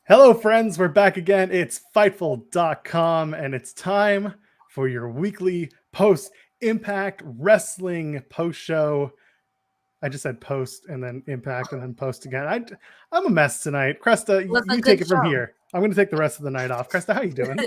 Hello, friends. We're back again. It's Fightful.com, and it's time for your weekly post-Impact Wrestling post-show. I just said post and then Impact and then post again. I'm a mess tonight. Cresta, Was a you good take it from show. here. I'm going to take the rest of the night off. Cresta, how you doing?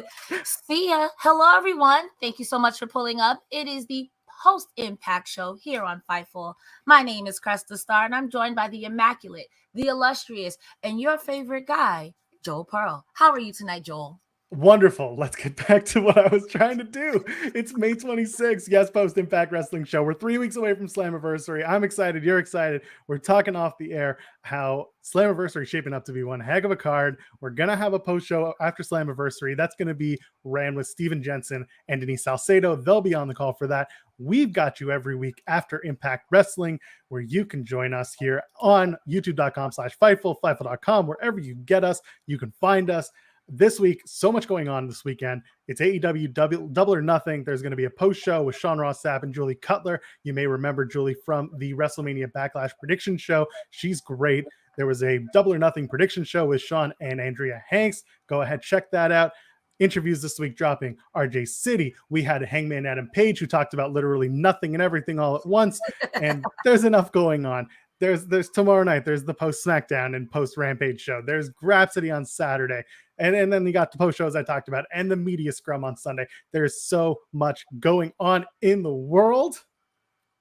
See ya. Hello, everyone. Thank you so much for pulling up. It is the post-Impact show here on Fightful. My name is Cresta Star, and I'm joined by the immaculate, the illustrious, and your favorite guy, Joel Pearl. How are you tonight, Joel? Wonderful. Let's get back to what I was trying to do. It's May 26th. Yes, Post Impact Wrestling Show. We're 3 weeks away from Slammiversary. I'm excited. You're excited. We're talking off the air how Slammiversary is shaping up to be one heck of a card. We're going to have a post show after Slammiversary. That's going to be ran with Steven Jensen and Denise Salcedo. They'll be on the call for that. We've got you every week after Impact Wrestling, where you can join us here on youtube.com/Fightful, Fightful.com, wherever you get us, you can find us. This week, so much going on this weekend. It's AEW Double or Nothing. There's going to be a post show with Sean Ross Sapp and Julie Cutler. You may remember Julie from the WrestleMania Backlash prediction show. She's great. There was a Double or Nothing prediction show with Sean and Andrea Hanks. Go ahead, check that out. Interviews this week dropping. RJ City. We had Hangman Adam Page, who talked about literally nothing and everything all at once. And there's enough going on. There's tomorrow night. There's the post SmackDown and post Rampage show. There's Grapsody on Saturday. And then you got the post shows I talked about and the media scrum on Sunday. There's so much going on in the world,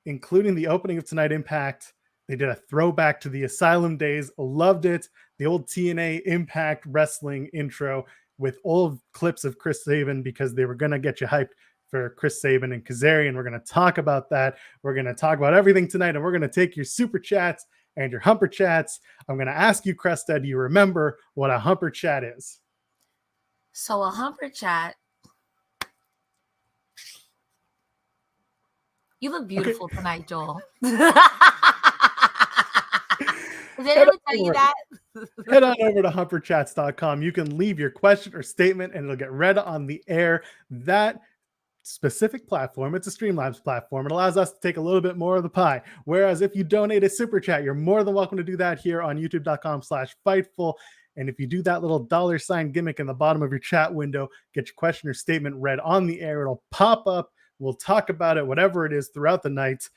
including the opening of Tonight Impact. They did a throwback to the Asylum days. Loved it. The old TNA Impact Wrestling intro with old clips of Chris Sabin, because they were going to get you hyped for Chris Sabin and Kazarian. We're going to talk about that. We're going to talk about everything tonight, and we're going to take your super chats and your Humper chats. I'm going to ask you, Cresta, do you remember what a Humper chat is? So a Humper chat. You look beautiful tonight, Joel. Did anyone tell you that? Head on over to humperchats.com. You can leave your question or statement and it'll get read on the air. That specific platform, it's a Streamlabs platform. It allows us to take a little bit more of the pie. Whereas if you donate a super chat, you're more than welcome to do that here on youtube.com/Fightful. And if you do that little $ gimmick in the bottom of your chat window, get your question or statement read on the air. It'll pop up. We'll talk about it, whatever it is, throughout the night.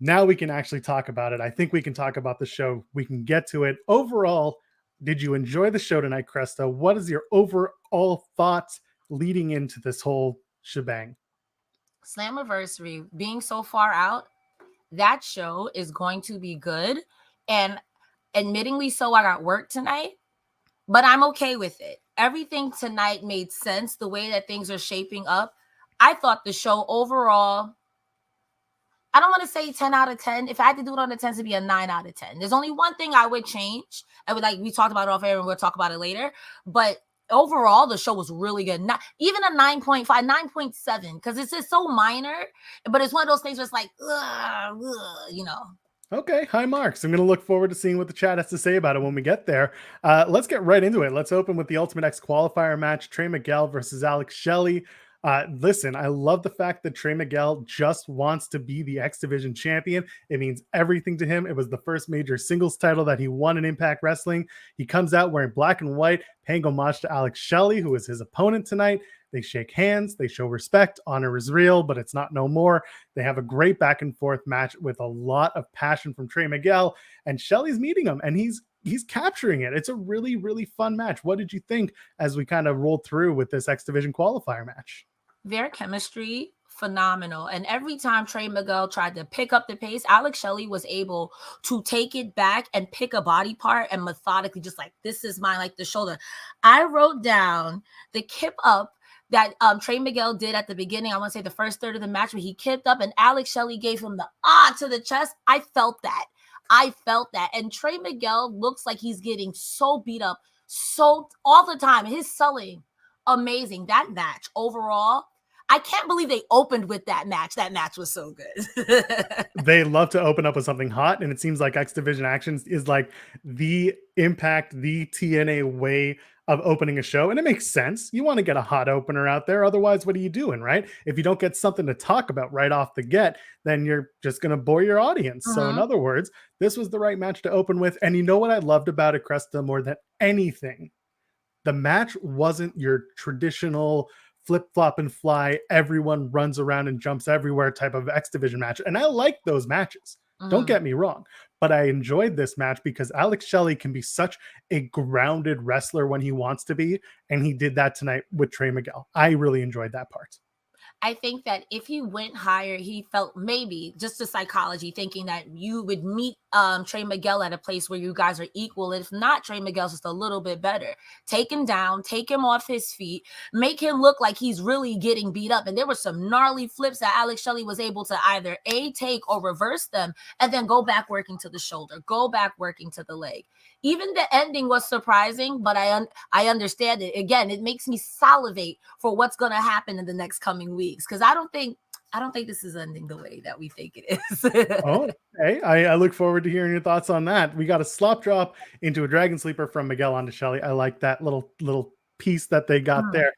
Now we can actually talk about it. I think we can talk about the show. We can get to it. Overall, did you enjoy the show tonight, Cresta? What is your overall thoughts leading into this whole shebang? Slammiversary being so far out, that show is going to be good. And admittingly so, I got work tonight, but I'm okay with it. Everything tonight made sense, the way that things are shaping up. I thought the show overall, I don't want to say 10 out of 10. If I had to do it on the 10s, it'd be a 9 out of 10. There's only one thing I would change. I would, like we talked about it off air, and we'll talk about it later. But overall, the show was really good. Not even a 9.5, 9.7, because it's just so minor. But it's one of those things where it's like, you know. Okay, high marks. I'm going to look forward to seeing what the chat has to say about it when we get there. Let's get right into it. Let's open with the Ultimate X qualifier match, Trey Miguel versus Alex Shelley. Listen, I love the fact that Trey Miguel just wants to be the X Division champion. It means everything to him. It was the first major singles title that he won in Impact Wrestling. He comes out wearing black and white, paying homage to Alex Shelley, who is his opponent tonight. They shake hands, they show respect, honor is real, but it's not no more. They have a great back and forth match with a lot of passion from Trey Miguel, and Shelley's meeting him, and he's capturing it. It's a really, really fun match. What did you think as we kind of rolled through with this X Division qualifier match? Their chemistry, phenomenal. And every time Trey Miguel tried to pick up the pace, Alex Shelley was able to take it back and pick a body part and methodically just like, this is mine, like the shoulder. I wrote down the kip up that Trey Miguel did at the beginning. I want to say the first third of the match where he kipped up and Alex Shelley gave him the to the chest. I felt that. And Trey Miguel looks like he's getting so beat up so all the time. His selling, amazing. That match overall, I can't believe they opened with that match. That match was so good. They love to open up with something hot, and it seems like X Division Actions is like the Impact, the TNA way of opening a show, and it makes sense. You want to get a hot opener out there. Otherwise, what are you doing, right? If you don't get something to talk about right off the get, then you're just going to bore your audience. So in other words, this was the right match to open with. And you know what I loved about it, Cresta, more than anything? The match wasn't your traditional flip flop and fly, everyone runs around and jumps everywhere type of X Division match. And I like those matches. Don't get me wrong, but I enjoyed this match because Alex Shelley can be such a grounded wrestler when he wants to be, and he did that tonight with Trey Miguel. I really enjoyed that part. I think that if he went higher, he felt maybe just the psychology thinking that you would meet Trey Miguel at a place where you guys are equal. If not, Trey Miguel's just a little bit better. Take him down, take him off his feet, make him look like he's really getting beat up. And there were some gnarly flips that Alex Shelley was able to either take or reverse them and then go back working to the shoulder, go back working to the leg. Even the ending was surprising, but I understand it. Again, it makes me salivate for what's going to happen in the next coming weeks because I don't think this is ending the way that we think it is. Oh, okay. I look forward to hearing your thoughts on that. We got a slop drop into a dragon sleeper from Miguel onto Shelley. I like that little piece that they got there.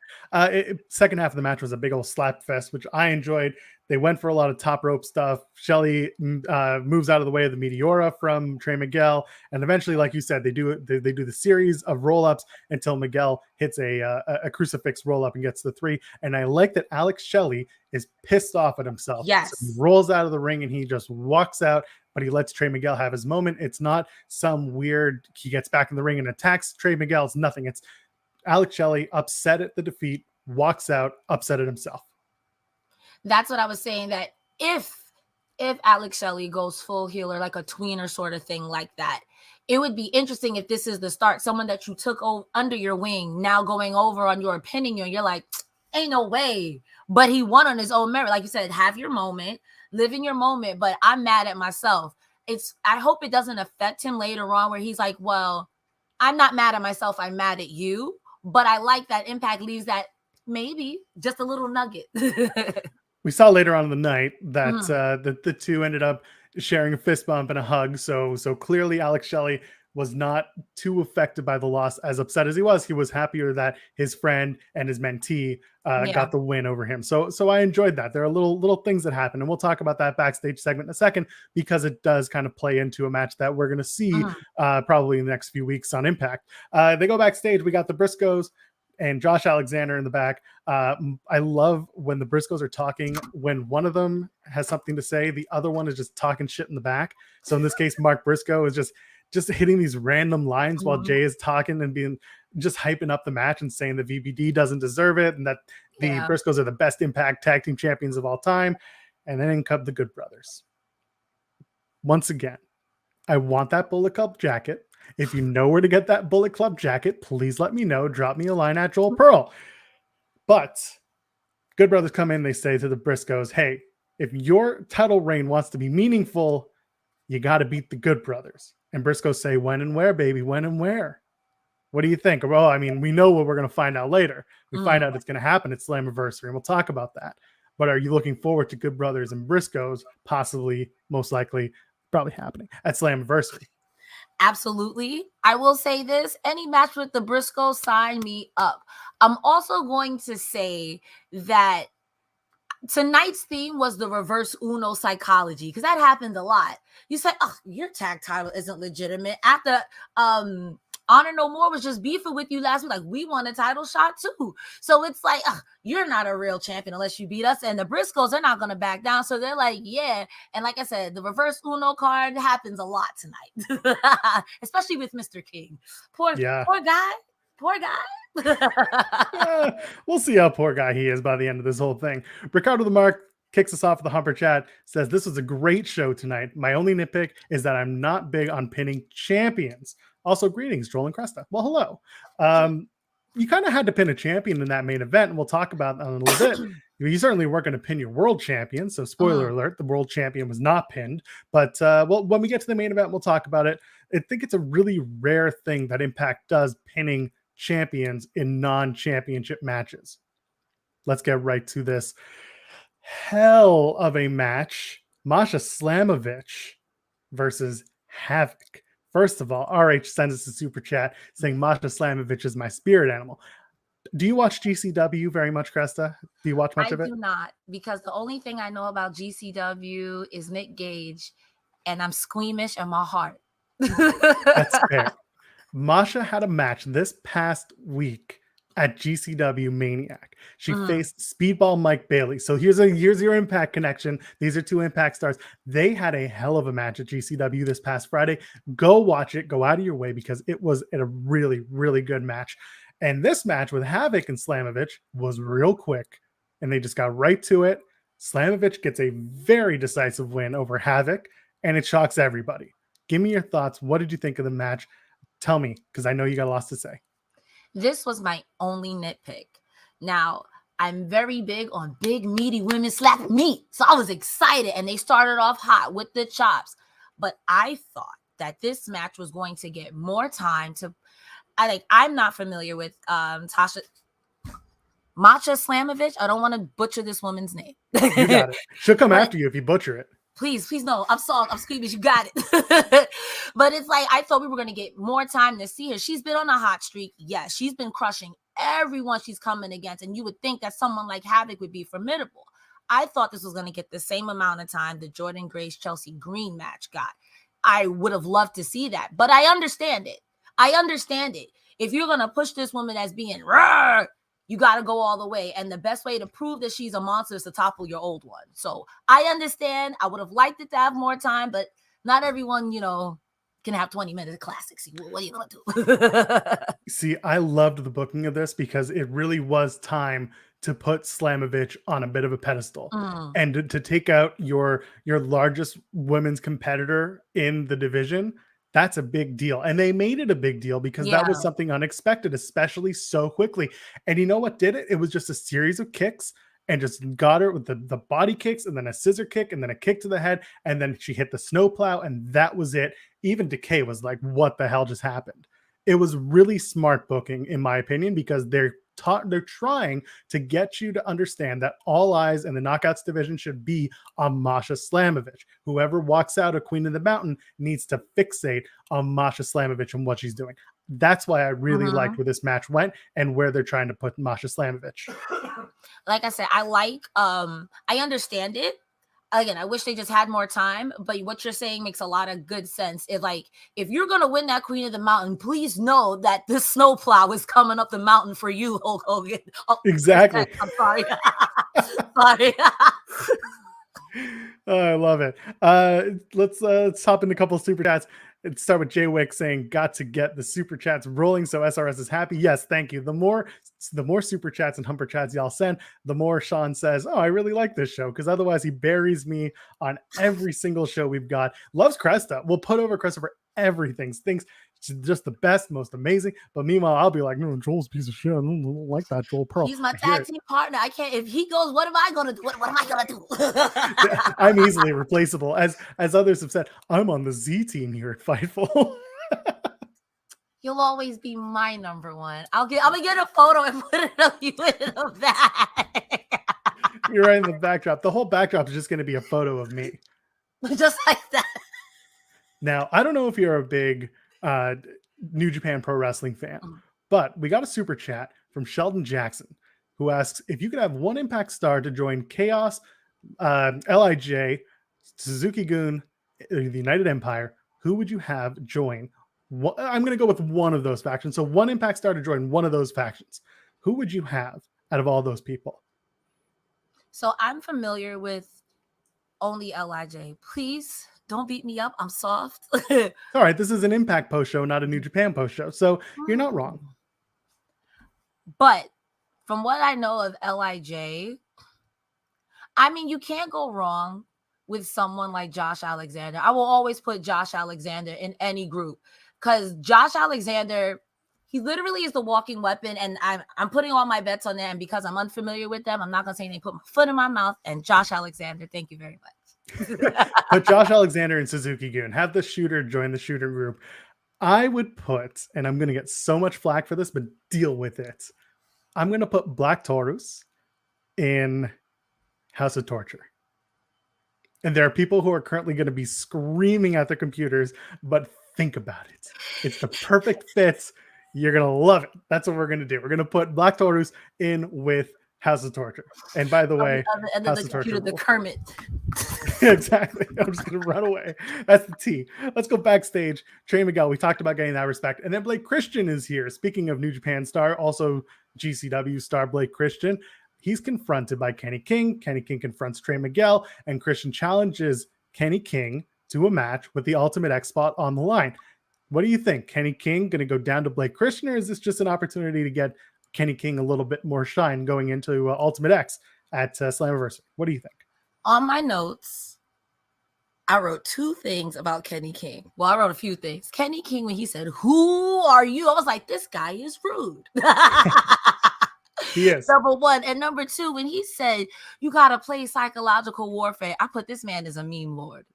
Second half of the match was a big old slap fest, which I enjoyed. They went for a lot of top rope stuff. Shelley moves out of the way of the Meteora from Trey Miguel, and eventually, like you said, they do the series of roll-ups until Miguel hits a crucifix roll-up and gets the 3. And I like that Alex Shelley is pissed off at himself. Yes, so he rolls out of the ring and he just walks out, but he lets Trey Miguel have his moment. It's not some weird he gets back in the ring and attacks Trey Miguel. It's nothing. It's Alex Shelley upset at the defeat, walks out, upset at himself. That's what I was saying, that if Alex Shelley goes full healer, like a tweener sort of thing like that, it would be interesting if this is the start. Someone that you took under your wing, now going over on your pinning you, and you're like, ain't no way. But he won on his own merit. Like you said, have your moment, live in your moment, but I'm mad at myself. I hope it doesn't affect him later on where he's like, well, I'm not mad at myself, I'm mad at you. But I like that Impact leaves that maybe just a little nugget. We saw later on in the night that the two ended up sharing a fist bump and a hug. So clearly Alex Shelley was not too affected by the loss, as upset as he was. He was happier that his friend and his mentee got the win over him. So I enjoyed that. There are little things that happen, and we'll talk about that backstage segment in a second because it does kind of play into a match that we're going to see probably in the next few weeks on Impact. They go backstage. We got the Briscoes and Josh Alexander in the back. I love when the Briscoes are talking. When one of them has something to say, the other one is just talking shit in the back. So in this case, Mark Briscoe is just hitting these random lines while Jay is talking and being just hyping up the match and saying the VBD doesn't deserve it and that the Briscoes are the best Impact tag team champions of all time. And then in come the Good Brothers. Once again, I want that Bullet Club jacket. If you know where to get that Bullet Club jacket, please let me know. Drop me a line at Joel Pearl. But Good Brothers come in. They say to the Briscoes, hey, if your title reign wants to be meaningful, you got to beat the Good Brothers. And Briscoes say, when and where, baby? When and where? What do you think? Well, I mean, we know what we're going to find out later. We find out it's going to happen at Slammiversary, and we'll talk about that. But are you looking forward to Good Brothers and Briscoes possibly, most likely, probably happening at Slammiversary? Absolutely. I will say this, any match with the Briscoes, sign me up. I'm also going to say that tonight's theme was the reverse Uno psychology, because that happened a lot. You say, oh, your tag title isn't legitimate. After Honor No More was just beefing with you last week, like, we won a title shot too. So it's like, you're not a real champion unless you beat us. And the Briscoes are not going to back down. So they're like, yeah. And like I said, the reverse Uno card happens a lot tonight, especially with Mr. King. Poor guy. We'll see how poor guy he is by the end of this whole thing. Ricardo the Mark kicks us off with the Humper chat, says, this was a great show tonight. My only nitpick is that I'm not big on pinning champions. Also, greetings, Joel and Cresta. Well, hello. You kind of had to pin a champion in that main event, and we'll talk about that in a little bit. You certainly weren't going to pin your world champion, so spoiler alert, the world champion was not pinned. But well, when we get to the main event, we'll talk about it. I think it's a really rare thing that Impact does, pinning champions in non-championship matches. Let's get right to this hell of a match. Masha Slamovich versus Havok. First of all, RH sends us a super chat saying Masha Slamovich is my spirit animal. Do you watch GCW very much, Cresta? Do you watch much of it? I do not, because the only thing I know about GCW is Nick Gage, and I'm squeamish in my heart. That's fair. Masha had a match this past week at GCW Maniac. She faced Speedball Mike Bailey. So here's your Impact connection. These are two Impact stars. They had a hell of a match at GCW this past Friday. Go watch it. Go out of your way because it was a really, really good match. And this match with Havok and Slamovich was real quick, and they just got right to it. Slamovich gets a very decisive win over Havok, and it shocks everybody. Give me your thoughts. What did you think of the match? Tell me, because I know you got lots to say. This was my only nitpick. Now, I'm very big on big, meaty women slapping meat. So I was excited, and they started off hot with the chops. But I thought that this match was going to get more time to... I'm not familiar with Masha Slamovich. I don't want to butcher this woman's name. You got it. She'll come after you if you butcher it. Please, no. I'm sorry. I'm screaming. You got it. But it's like, I thought we were going to get more time to see her. She's been on a hot streak. Yes, she's been crushing everyone she's coming against. And you would think that someone like Havok would be formidable. I thought this was going to get the same amount of time the Jordynne Grace Chelsea Green match got. I would have loved to see that. But I understand it. If you're going to push this woman as being raw, you got to go all the way. And the best way to prove that she's a monster is to topple your old one. So I understand. I would have liked it to have more time, but not everyone, can have 20 minutes of classics. What are you going to do? See, I loved the booking of this because it really was time to put Slamovich on a bit of a pedestal and to take out your largest women's competitor in the division. That's a big deal. And they made it a big deal because that was something unexpected, especially so quickly. And you know what did it? It was just a series of kicks and just got her with the body kicks and then a scissor kick and then a kick to the head. And then she hit the snowplow and that was it. Even Decay was like, what the hell just happened? It was really smart booking, in my opinion, because they're trying to get you to understand that all eyes in the Knockouts division should be on Masha Slamovich. Whoever walks out of Queen of the Mountain needs to fixate on Masha Slamovich and what she's doing. That's why I really liked where this match went and where they're trying to put Masha Slamovich. Like I said, I understand it. Again, I wish they just had more time, but what you're saying makes a lot of good sense. If you're going to win that Queen of the Mountain, please know that this snowplow is coming up the mountain for you, Hulk Hogan. Oh, exactly. I'm sorry. Sorry. Oh, I love it. Let's hop into a couple of super chats. Let's start with Jay Wick saying, got to get the super chats rolling so SRS is happy. Yes, thank you. The more super chats and Humper chats y'all send, the more Sean says, oh, I really like this show, because otherwise he buries me on every single show we've got. Loves Cresta. We'll put over Cresta for everything. Thinks just the best, most amazing. But meanwhile, I'll be like, no, Joel's a piece of shit. I don't like that Joel Pearl. He's my tag team partner. I can't. If he goes, what am I gonna do? What am I gonna do? I'm easily replaceable. As others have said, I'm on the Z team here at Fightful. You'll always be my number one. I'm gonna get a photo and put it up you in the back. You're right in the backdrop. The whole backdrop is just going to be a photo of me, just like that. Now, I don't know if you're a big New Japan Pro Wrestling fan, but we got a super chat from Sheldon Jackson, who asks, if you could have one Impact star to join Chaos, LIJ, Suzuki-gun, the United Empire, who would you have join? I'm going to go with one of those factions. So one Impact star to join one of those factions. Who would you have out of all those people? So I'm familiar with only LIJ. Please don't beat me up. I'm soft. All right. This is an Impact post show, not a New Japan post show. So you're not wrong. But from what I know of LIJ, I mean, you can't go wrong with someone like Josh Alexander. I will always put Josh Alexander in any group because Josh Alexander, he literally is the walking weapon, and I'm putting all my bets on that. And because I'm unfamiliar with them, I'm not going to say anything. Put my foot in my mouth. And Josh Alexander, thank you very much. Put Josh Alexander and Suzuki-gun. Have the shooter join the shooter group. I would put, and I'm going to get so much flack for this, but deal with it. I'm going to put Black Taurus in House of Torture. And there are people who are currently going to be screaming at their computers, but think about it. It's the perfect fit. You're going to love it. That's what we're going to do. We're going to put Black Taurus in with House of Torture. And by the On the way, other end of House the of Torture computer, the rules. Kermit. Exactly. I'm just going to run away. That's the T. Let's go backstage. Trey Miguel, we talked about getting that respect. And then Blake Christian is here. Speaking of New Japan star, also GCW star Blake Christian. He's confronted by Kenny King. Kenny King confronts Trey Miguel, and Christian challenges Kenny King to a match with the Ultimate X spot on the line. What do you think? Kenny King going to go down to Blake Christian, or is this just an opportunity to get Kenny King a little bit more shine going into Ultimate X at Slammiversary? What do you think? On my notes, I wrote 2 things about Kenny King. Well, I wrote a few things. Kenny King, when he said, "Who are you?" I was like, this guy is rude. He is. Number 1. And number 2, when he said, you got to play psychological warfare, I put this man as a meme lord.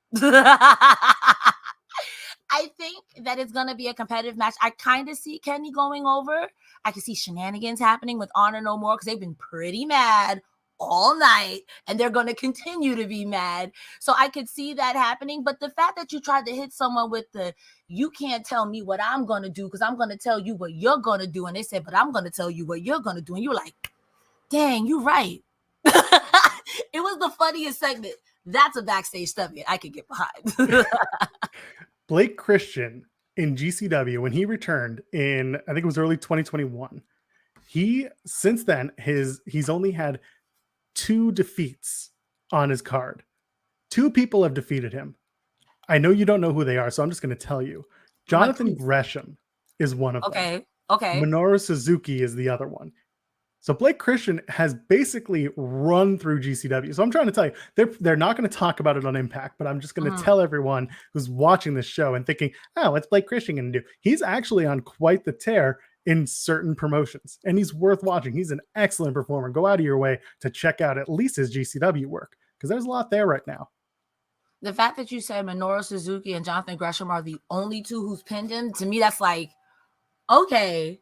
I think that it's going to be a competitive match. I kind of see Kenny going over. I can see shenanigans happening with Honor No More because they've been pretty mad all night and they're going to continue to be mad. So I could see that happening. But the fact that you tried to hit someone with the, you can't tell me what I'm going to do because I'm going to tell you what you're going to do. And they said, but I'm going to tell you what you're going to do. And you're like, dang, you're right. It was the funniest segment. That's a backstage stuff I could get behind. Blake Christian in GCW, when he returned in, I think it was early 2021, since then, he's only had 2 defeats on his card. 2 people have defeated him. I know you don't know who they are, so I'm just going to tell you. Jonathan Gresham is one of them. Okay. Minoru Suzuki is the other one. So Blake Christian has basically run through GCW. So I'm trying to tell you, they're not going to talk about it on Impact, but I'm just going to tell everyone who's watching this show and thinking, oh, what's Blake Christian going to do? He's actually on quite the tear in certain promotions, and he's worth watching. He's an excellent performer. Go out of your way to check out at least his GCW work, because there's a lot there right now. The fact that you said Minoru Suzuki and Jonathan Gresham are the only 2 who's pinned him, to me, that's like, okay,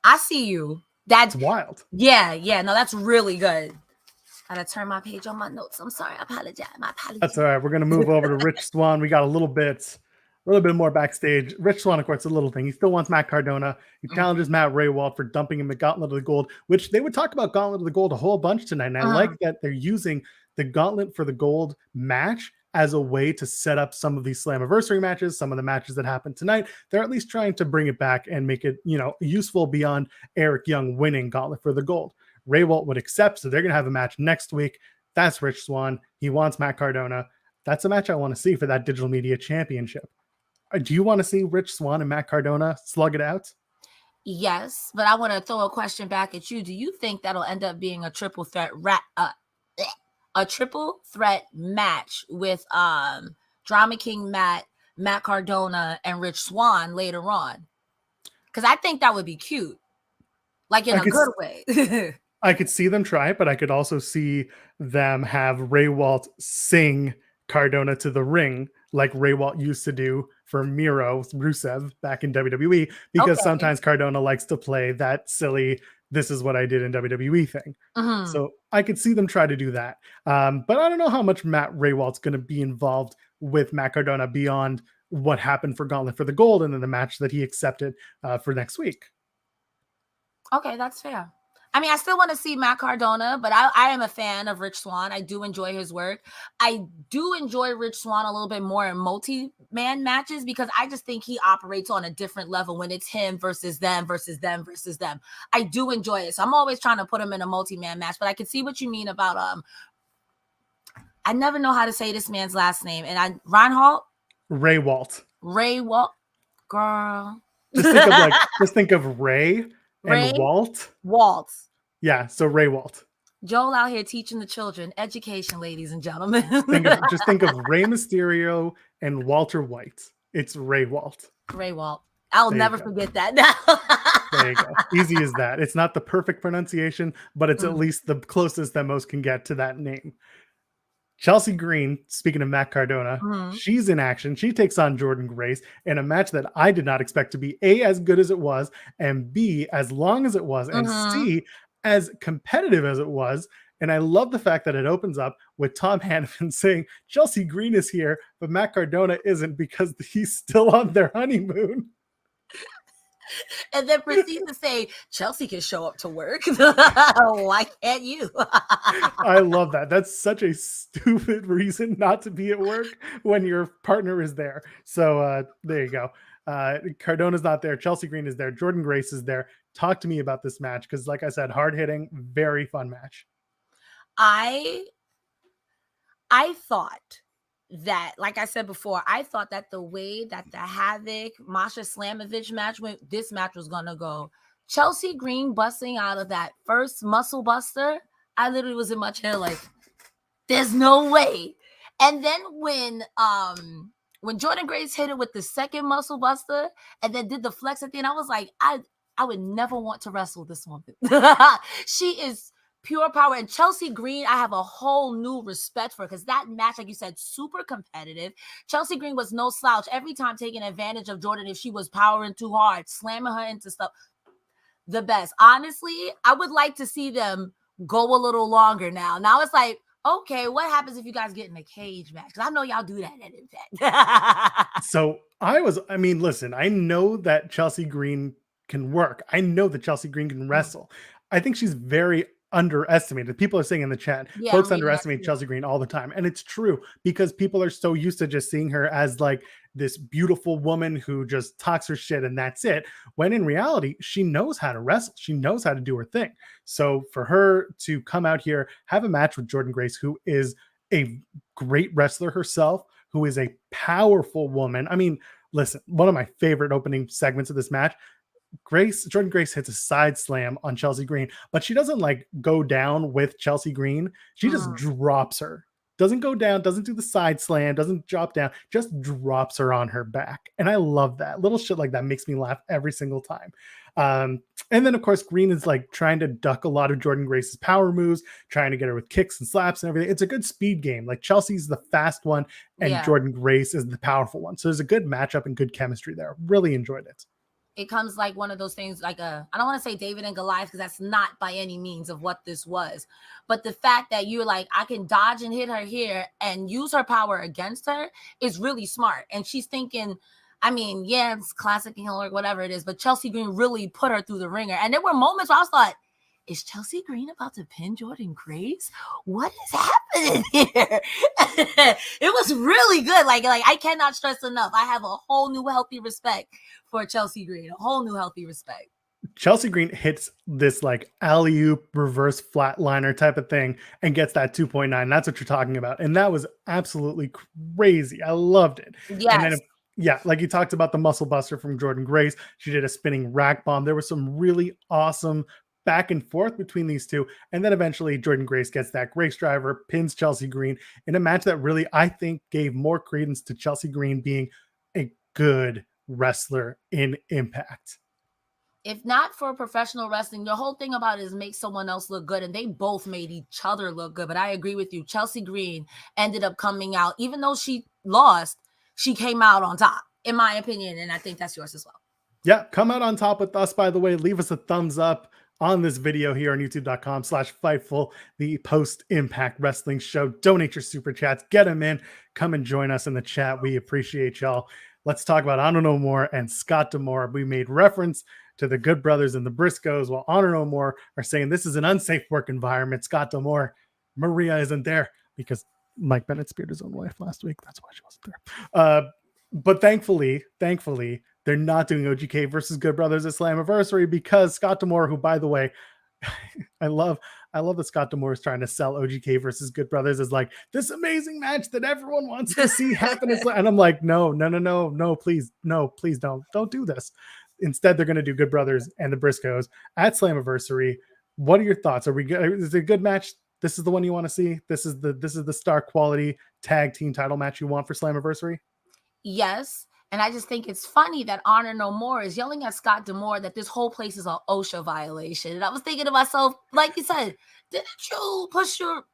I see you. That's wild. Yeah. No, that's really good. I gotta turn my page on my notes. I'm sorry. I apologize. My apologies. That's all right. We're gonna move over to Rich Swann. We got a little bit more backstage. Rich Swann, of course, a little thing. He still wants Matt Cardona. He challenges Matt Raywalt for dumping him at Gauntlet of the Gold, which they would talk about Gauntlet of the Gold a whole bunch tonight. And I like that they're using the Gauntlet for the Gold match as a way to set up some of these Slammiversary matches, some of the matches that happened tonight. They're at least trying to bring it back and make it, useful beyond Eric Young winning Gauntlet for the Gold. Raywalt would accept, so they're going to have a match next week. That's Rich Swann. He wants Matt Cardona. That's a match I want to see for that Digital Media Championship. Do you want to see Rich Swann and Matt Cardona slug it out? Yes, but I want to throw a question back at you. Do you think that'll end up being a triple threat match with Drama King Matt Cardona, and Rich Swann later on? Because I think that would be cute, like in a good way. I could see them try it, but I could also see them have Raywalt sing Cardona to the ring like Raywalt used to do for Miro Rusev back in WWE, because sometimes Cardona likes to play that silly, this is what I did in WWE thing. So I could see them try to do that. But I don't know how much Matt Raywalt's going to be involved with Matt Cardona beyond what happened for Gauntlet for the Gold and then the match that he accepted for next week. Okay, that's fair. I mean, I still want to see Matt Cardona, but I am a fan of Rich Swann. I do enjoy his work. I do enjoy Rich Swann a little bit more in multi-man matches because I just think he operates on a different level when it's him versus them versus them versus them. I do enjoy it. So I'm always trying to put him in a multi-man match, but I can see what you mean about I never know how to say this man's last name. And Reinhold? Raywalt. Girl. Just think of Ray and Walt. Yeah, so Raywalt. Joel out here teaching the children education, ladies and gentlemen. Just think of Rey Mysterio and Walter White. It's Raywalt. I'll never forget that now. There you go. Easy as that. It's not the perfect pronunciation, but it's at least the closest that most can get to that name. Chelsea Green, speaking of Matt Cardona, she's in action. She takes on Jordynne Grace in a match that I did not expect to be A, as good as it was, and B, as long as it was, and C, as competitive as it was. And I love the fact that it opens up with Tom Hannafin saying Chelsea Green is here, but Matt Cardona isn't because he's still on their honeymoon. And then proceed to say, Chelsea can show up to work. Why can't you? I love that. That's such a stupid reason not to be at work when your partner is there. So there you go. Cardona's not there. Chelsea Green is there. Jordynne Grace is there. Talk to me about this match because, like I said, hard hitting, very fun match. I thought that, like I said before, I thought that the way that the Havok Masha Slamovich match went, this match was gonna go. Chelsea Green busting out of that first muscle buster, I literally was in my chair like, there's no way. And then when Jordynne Grace hit it with the second muscle buster and then did the flex at the end, I was like, I would never want to wrestle this woman. She is pure power. And Chelsea Green, I have a whole new respect for, because that match, like you said, super competitive. Chelsea Green was no slouch. Every time taking advantage of Jordynne if she was powering too hard, slamming her into stuff. The best. Honestly, I would like to see them go a little longer now. Now it's like, okay, what happens if you guys get in a cage match? Because I know y'all do that at Impact. So listen, I know that Chelsea Green can work. I know that Chelsea Green can wrestle. I think she's very underestimated. People are saying in the chat, folks underestimate Chelsea Green all the time. And it's true because people are so used to just seeing her as like this beautiful woman who just talks her shit and that's it. When in reality, she knows how to wrestle. She knows how to do her thing. So for her to come out here, have a match with Jordynne Grace, who is a great wrestler herself, who is a powerful woman. I mean, listen, one of my favorite opening segments of this match, Jordynne Grace hits a side slam on Chelsea Green, but she doesn't like go down with Chelsea Green. She just drops her. Doesn't go down, doesn't do the side slam, doesn't drop down, just drops her on her back. And I love that. Little shit like that makes me laugh every single time. And then, of course, Green is like trying to duck a lot of Jordynne Grace's power moves, trying to get her with kicks and slaps and everything. It's a good speed game. Like Chelsea's the fast one and Jordynne Grace is the powerful one. So there's a good matchup and good chemistry there. Really enjoyed it. It comes like one of those things, like I don't want to say David and Goliath, because that's not by any means of what this was. But the fact that you're like, I can dodge and hit her here and use her power against her is really smart. And she's thinking, I mean, yeah, it's classic or whatever it is, but Chelsea Green really put her through the ringer. And there were moments where I was like, is Chelsea Green about to pin Jordynne Grace? What is happening here? It was really good. Like I cannot stress enough. I have a whole new healthy respect for Chelsea Green. A whole new healthy respect. Chelsea Green hits this like alley-oop reverse flatliner type of thing and gets that 2.9. That's what you're talking about. And that was absolutely crazy. I loved it. Yes. And then like you talked about the muscle buster from Jordynne Grace. She did a spinning rack bomb. There was some really awesome back and forth between these two. And then eventually Jordynne Grace gets that Grace driver, pins Chelsea Green in a match that really, I think, gave more credence to Chelsea Green being a good wrestler in Impact. If not for professional wrestling, the whole thing about it is make someone else look good. And they both made each other look good. But I agree with you. Chelsea Green ended up coming out, even though she lost, she came out on top, in my opinion. And I think that's yours as well. Yeah, come out on top with us, by the way. Leave us a thumbs up on this video here on youtube.com/Fightful, the post-Impact Wrestling show. Donate your super chats. Get them in. Come and join us in the chat. We appreciate y'all. Let's talk about Honor No More and Scott D'Amore. We made reference to the Good Brothers and the Briscoes, while Honor No More are saying this is an unsafe work environment. Scott D'Amore, Maria isn't there because Mike Bennett speared his own wife last week. That's why she wasn't there. But thankfully, they're not doing OGK versus Good Brothers at Slammiversary because Scott D'Amore, who, by the way, I love that Scott D'Amore is trying to sell OGK versus Good Brothers as like this amazing match that everyone wants to see happen. And I'm like, no, please don't do this. Instead, they're going to do Good Brothers and the Briscoes at Slammiversary. What are your thoughts? Are we good? Is it a good match? This is the one you want to see. This is the star quality tag team title match you want for Slammiversary. Yes. And I just think it's funny that Honor No More is yelling at Scott D'Amore that this whole place is an OSHA violation. And I was thinking to myself, like you said, didn't you push your,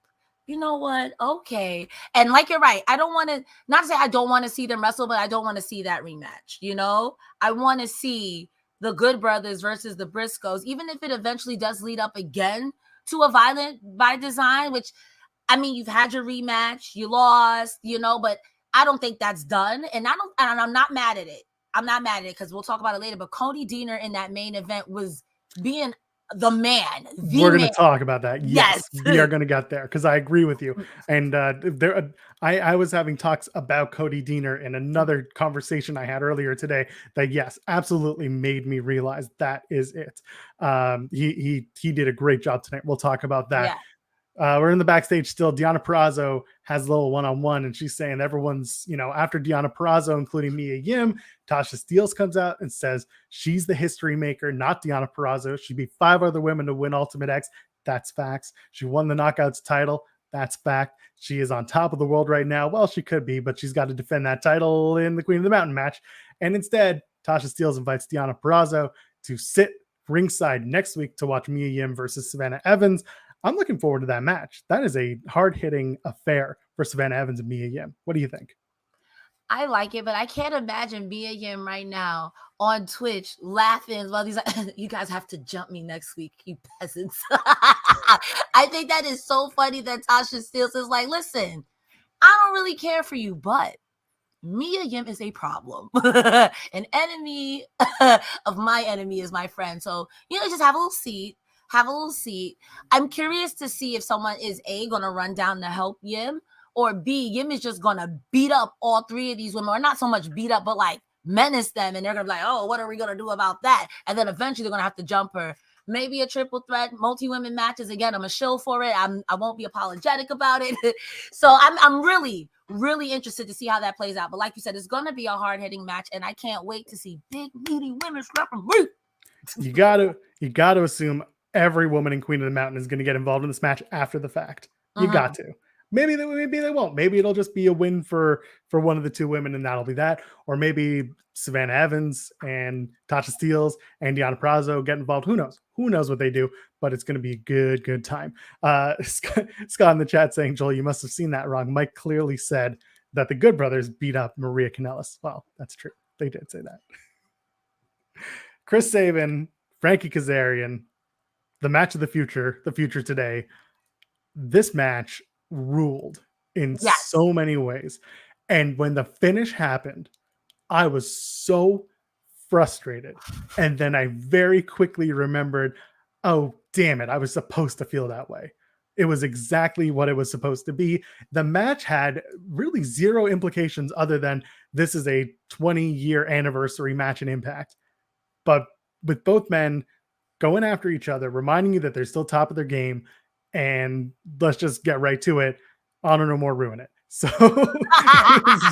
you know what? Okay. And like, you're right. I don't want to, not to say I don't want to see them wrestle, but I don't want to see that rematch. You know, I want to see the Good Brothers versus the Briscoes, even if it eventually does lead up again to a Violent by Design, which, I mean, you've had your rematch, you lost, you know, but I don't think that's done. And I'm not mad at it. I'm not mad at it because we'll talk about it later. But Cody Deaner in that main event was being the man. We're going to talk about that. Yes, we are going to get there because I agree with you. And I was having talks about Cody Deaner in another conversation I had earlier today that, yes, absolutely made me realize that is it. He did a great job tonight. We'll talk about that. Yeah. We're in the backstage still. Deonna Purrazzo has a little one-on-one, and she's saying everyone's, after Deonna Purrazzo, including Mia Yim, Tasha Steelz comes out and says she's the history maker, not Deonna Purrazzo. She beat 5 other women to win Ultimate X. That's facts. She won the Knockouts title. That's fact. She is on top of the world right now. Well, she could be, but she's got to defend that title in the Queen of the Mountain match. And instead, Tasha Steelz invites Deonna Purrazzo to sit ringside next week to watch Mia Yim versus Savannah Evans. I'm looking forward to that match. That is a hard-hitting affair for Savannah Evans and Mia Yim. What do you think? I like it, but I can't imagine Mia Yim right now on Twitch laughing while he's like, you guys have to jump me next week, you peasants. I think that is so funny that Tasha Steelz is like, listen, I don't really care for you, but Mia Yim is a problem. An enemy of my enemy is my friend. So, just have a little seat. I'm curious to see if someone is A, going to run down to help Yim, or B, Yim is just going to beat up all 3 of these women, or not so much beat up, but like menace them. And they're going to be like, oh, what are we going to do about that? And then eventually they're going to have to jump her. Maybe a triple threat, multi-women matches. Again, I'm a shill for it. I won't be apologetic about it. So I'm really, really interested to see how that plays out. But like you said, it's going to be a hard-hitting match, and I can't wait to see big, meaty women referee. You got to assume every woman in Queen of the Mountain is going to get involved in this match after the fact. You got to. Maybe they won't. Maybe it'll just be a win for one of the 2 women, and that'll be that. Or maybe Savannah Evans and Tasha Steelz and Deonna Purrazzo get involved. Who knows? Who knows what they do? But it's going to be a good time. Scott in the chat saying, Joel, you must have seen that wrong. Mike clearly said that the Good Brothers beat up Maria Kanellis. Well, that's true. They did say that. Chris Sabin, Frankie Kazarian, the match of the future today. This match ruled in so many ways. And when the finish happened, I was so frustrated. And then I very quickly remembered, oh, damn it, I was supposed to feel that way. It was exactly what it was supposed to be. The match had really 0 implications other than this is a 20-year anniversary match in Impact. But with both men going after each other, reminding you that they're still top of their game, and let's just get right to it. Honor No More ruin it. So let's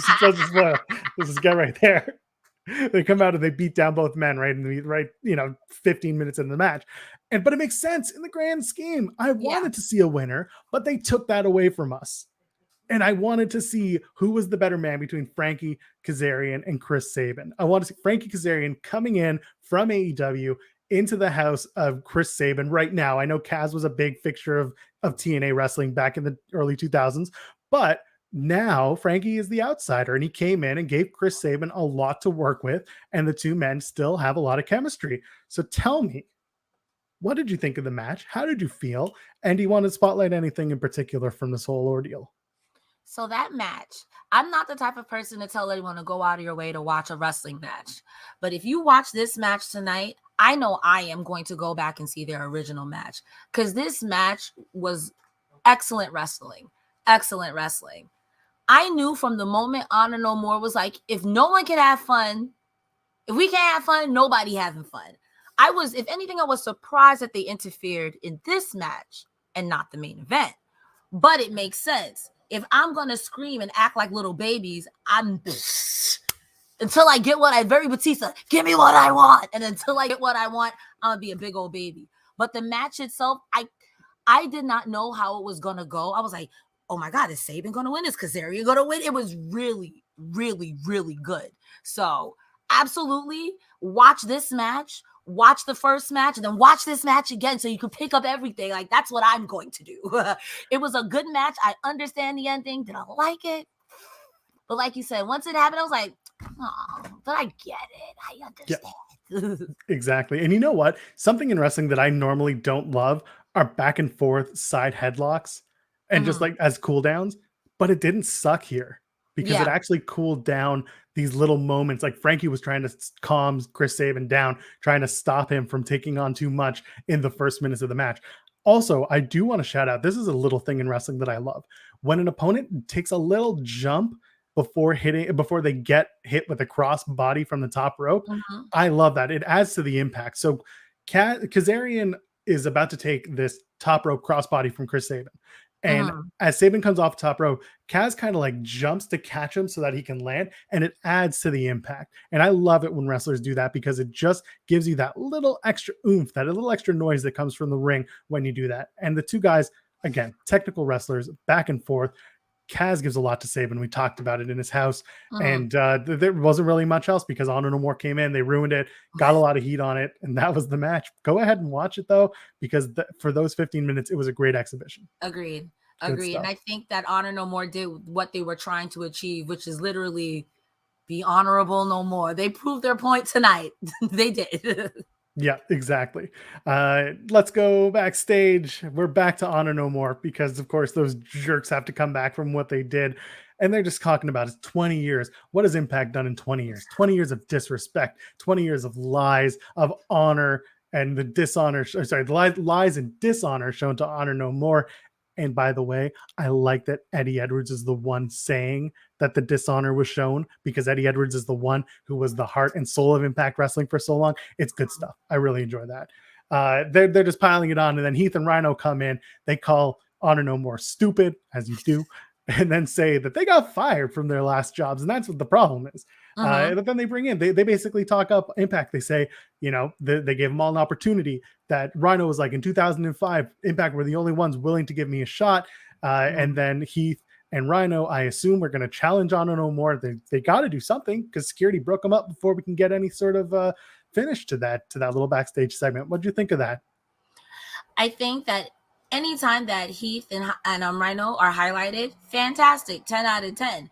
just get right there. They come out and they beat down both men right 15 minutes into the match. But it makes sense in the grand scheme. I wanted to see a winner, but they took that away from us. And I wanted to see who was the better man between Frankie Kazarian and Chris Sabin. I want to see Frankie Kazarian coming in from AEW into the house of Chris Sabin right now. I know Kaz was a big fixture of TNA wrestling back in the early 2000s, but now Frankie is the outsider, and he came in and gave Chris Sabin a lot to work with, and the 2 men still have a lot of chemistry. So tell me, what did you think of the match? How did you feel? And do you want to spotlight anything in particular from this whole ordeal? So that match, I'm not the type of person to tell anyone to go out of your way to watch a wrestling match. But if you watch this match tonight, I know I am going to go back and see their original match, because this match was excellent wrestling. Excellent wrestling. I knew from the moment Honor No More was like, if no one can have fun, if we can't have fun, nobody having fun. If anything, I was surprised that they interfered in this match and not the main event. But it makes sense. If I'm going to scream and act like little babies, until I get what very Batista, give me what I want. And until I get what I want, I'm going to be a big old baby. But the match itself, I did not know how it was going to go. I was like, oh my God, is Sabin going to win? Is Kazarian going to win? It was really, really, really good. So absolutely watch this match, watch the first match, and then watch this match again so you can pick up everything. Like, that's what I'm going to do. It was a good match. I understand the ending. Did I like it? But like you said, once it happened, I was like, oh, but I get it. I understand. Yeah, exactly. And you know what? Something in wrestling that I normally don't love are back and forth side headlocks and just like as cooldowns, but it didn't suck here. because it actually cooled down these little moments. Like Frankie was trying to calm Chris Sabin down, trying to stop him from taking on too much in the first minutes of the match. Also, I do want to shout out, this is a little thing in wrestling that I love. When an opponent takes a little jump before they get hit with a cross body from the top rope, I love that. It adds to the impact. So Kazarian is about to take this top rope crossbody from Chris Sabin. And as Sabin comes off top rope, Kaz kind of like jumps to catch him so that he can land, and it adds to the impact. And I love it when wrestlers do that, because it just gives you that little extra oomph, that little extra noise that comes from the ring when you do that. And the two guys, again, technical wrestlers, back and forth. Kaz gives a lot to Sabin. We talked about it in his house, and there wasn't really much else because Honor No More came in. They ruined it, got a lot of heat on it, and that was the match. Go ahead and watch it, though, because for those 15 minutes, it was a great exhibition. Agreed. And I think that Honor No More did what they were trying to achieve, which is literally be honorable no more. They proved their point tonight. They did. Yeah, exactly. Let's go backstage. We're back to Honor No More because, of course, those jerks have to come back from what they did. And they're just talking about it. 20 years. What has Impact done in 20 years? 20 years of disrespect, 20 years of lies, of honor, and the dishonor. Sorry, the lies and dishonor shown to Honor No More. And by the way, I like that Eddie Edwards is the one saying that the dishonor was shown, because Eddie Edwards is the one who was the heart and soul of Impact Wrestling for so long. It's good stuff. I really enjoy that. They're just piling it on. And then Heath and Rhino come in. They call Honor No More stupid, as you do, and then say that they got fired from their last jobs. And that's what the problem is. But then they bring in, they basically talk up Impact. They say, they gave them all an opportunity. That Rhino was like, in 2005, Impact were the only ones willing to give me a shot. And then Heath and Rhino, I assume, we're going to challenge Honor No More. They got to do something, because security broke them up before we can get any sort of finish to that little backstage segment. What do you think of that? I think that anytime that Heath and Rhino are highlighted, fantastic, 10 out of 10.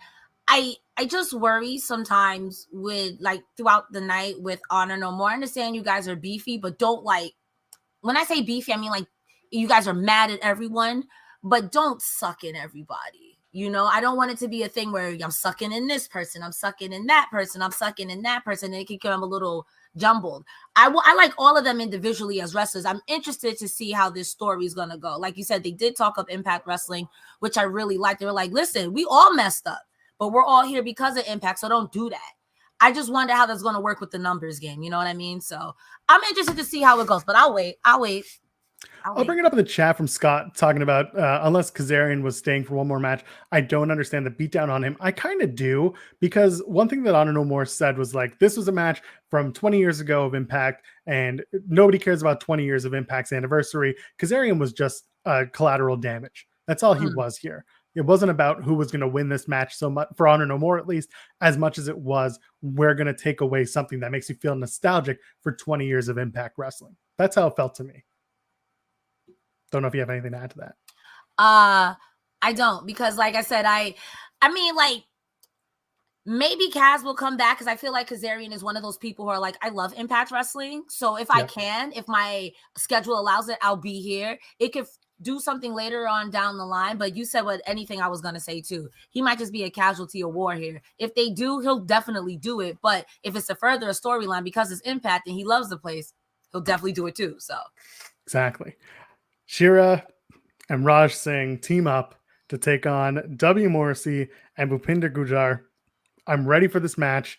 I just worry sometimes with, like, throughout the night with Honor No More. I understand you guys are beefy, but don't, like, when I say beefy, I mean, like, you guys are mad at everyone, but don't suck in everybody. I don't want it to be a thing where I'm sucking in this person, I'm sucking in that person, I'm sucking in that person, and it can become a little jumbled. I like all of them individually as wrestlers. I'm interested to see how this story is going to go. Like you said, they did talk up Impact Wrestling, which I really liked. They were like, listen, we all messed up, but we're all here because of Impact, so don't do that. I just wonder how that's going to work with the numbers game. You know what I mean? So I'm interested to see how it goes, but I'll wait. I'll bring it up in the chat from Scott talking about unless Kazarian was staying for one more match, I don't understand the beatdown on him. I kind of do, because one thing that Honor No More said was like, this was a match from 20 years ago of Impact, and nobody cares about 20 years of Impact's anniversary. Kazarian was just collateral damage. That's all he was here. It wasn't about who was going to win this match so much, for Honor No More at least, as much as it was, we're going to take away something that makes you feel nostalgic for 20 years of Impact Wrestling. That's how it felt to me. Don't know if you have anything to add to that. I don't, because like I said, I mean, like, maybe Kaz will come back, because I feel like Kazarian is one of those people who are like, I love Impact Wrestling. So if I can, if my schedule allows it, I'll be here. It could do something later on down the line, but you said anything I was going to say too. He might just be a casualty of war here. If they do, he'll definitely do it. But if it's a further storyline, because it's Impact and he loves the place, he'll definitely do it too. So exactly. Shera and Raj Singh team up to take on W. Morrissey and Bhupinder Gujjar. I'm ready for this match.